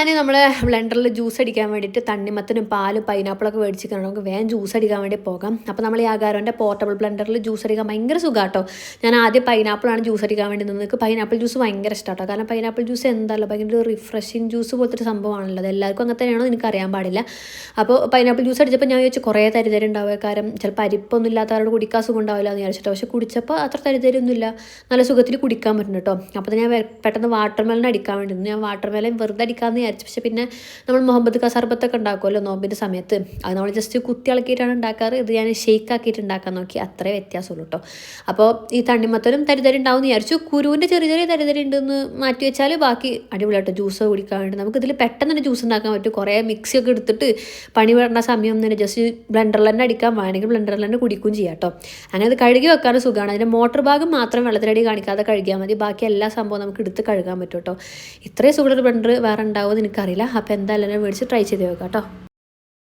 ഞാൻ നമ്മളെ ബ്ലെൻഡറിൽ ജ്യൂസ് അടിക്കാൻ വേണ്ടിയിട്ട് തണ്ണിമത്തനും പാലും പൈനാപ്പിളൊക്കെ മേടിച്ചിരിക്കണം. നമുക്ക് വേഗം ജ്യൂസ് അടിക്കാൻ വേണ്ടി പോകാം. അപ്പോൾ നമ്മൾ ഈ ആകാരോൻ്റെ പോർട്ടബിൾ ബ്ലെൻഡറിൽ ജ്യൂസ് അടിക്കാൻ ഭയങ്കര സുഖമാട്ടോ. ഞാൻ ആദ്യം പൈനാപ്പിളാണ് ജ്യൂസ് അടിക്കാൻ വേണ്ടി നിന്നത്. പൈനാപ്പിൾ ജ്യൂസ് ഭയങ്കര ഇഷ്ടമാട്ടോ. കാരണം പൈനാപ്പിൾ ജ്യൂസ് എന്താണല്ലോ ഭയങ്കര ഒരു റിഫ്രഷിങ് ജ്യൂസ് പോലത്തെ ഒരു സംഭവമാണല്ലോ. അത് എല്ലാവർക്കും അങ്ങനെ തന്നെയാണോ എനിക്ക് അറിയാൻ പാടില്ല. അപ്പോൾ പൈനാപ്പിൾ ജ്യൂസ് അടിച്ചപ്പോൾ ഞാൻ വിചാരിച്ചു കുറേ തരിതരി ഉണ്ടാവുക. കാരണം ചിലപ്പോൾ അരിപ്പൊന്നും ഇല്ലാത്തവരോട് കുടിക്കാൻ സുഖം ഉണ്ടാവില്ല എന്ന് വിചാരിച്ചിട്ടോ. പക്ഷേ കുടിച്ചപ്പോൾ അത്ര തരിതരിയൊന്നുമില്ല, നല്ല സുഖത്തിൽ കുടിക്കാൻ പറ്റും കേട്ടോ. അപ്പോൾ ഞാൻ പെട്ടെന്ന് വാട്ടർ മെലൺ അടിക്കാൻ വേണ്ടി നിന്നു. ഞാൻ വാട്ടർ മെലൺ വെറുതെ അടിക്കാമെന്ന് വിചാരിച്ചു. പക്ഷേ പിന്നെ നമ്മൾ മുഹമ്മദ് സർബത്തൊക്കെ ഉണ്ടാക്കുമല്ലോ നോമ്പിൻ്റെ സമയത്ത്, അത് നമ്മൾ ജസ്റ്റ് കുത്തി ഇളക്കിയിട്ടാണ് ഉണ്ടാക്കാറ്. ഇത് ഞാൻ ഷെയ്ക്ക് ആക്കിയിട്ട് ഉണ്ടാക്കാൻ നോക്കി, അത്രേ വ്യത്യാസമുള്ളൂ കേട്ടോ. അപ്പോൾ ഈ തണ്ണിമത്തനും തരിതരി ഉണ്ടാവും എന്ന് വിചാരിച്ചു. കുരുവിൻ്റെ ചെറിയ ചെറിയ തരിതരി ഉണ്ടെന്ന് മാറ്റി വെച്ചാൽ ബാക്കി അടിപൊളിയായിട്ട് ജ്യൂസ് കുടിക്കാൻ വേണ്ടി നമുക്കിതിൽ പെട്ടെന്ന് തന്നെ ജ്യൂസ് ഉണ്ടാക്കാൻ പറ്റും. കുറേ മിക്സിയൊക്കെ എടുത്തിട്ട് പണി വേണ്ട സമയം തന്നെ ജസ്റ്റ് ബ്ലെൻഡറിൽ തന്നെ അടിക്കാൻ വേണമെങ്കിൽ ബ്ലെൻഡറിൽ തന്നെ കുടിക്കുകയും ചെയ്യാം കേട്ടോ. അങ്ങനെ അത് കഴുകി വെക്കാനും സുഖമാണ്. അതിൻ്റെ മോട്ടർ ഭാഗം മാത്രം വെള്ളത്തിലടി കാണിക്കാതെ കഴുകിയാൽ മതി. ബാക്കി എല്ലാ സംഭവം നമുക്ക് എടുത്ത് കഴുകാൻ പറ്റും കേട്ടോ. ഇത്രയും സുഖമുള്ളൊരു ബ്ലെൻഡർ വേറെ ഉണ്ടാവുമെന്ന് എനിക്കറിയില്ല. അപ്പോൾ എന്തായാലും മേടിച്ച് ട്രൈ ചെയ്ത് നോക്കാം കേട്ടോ.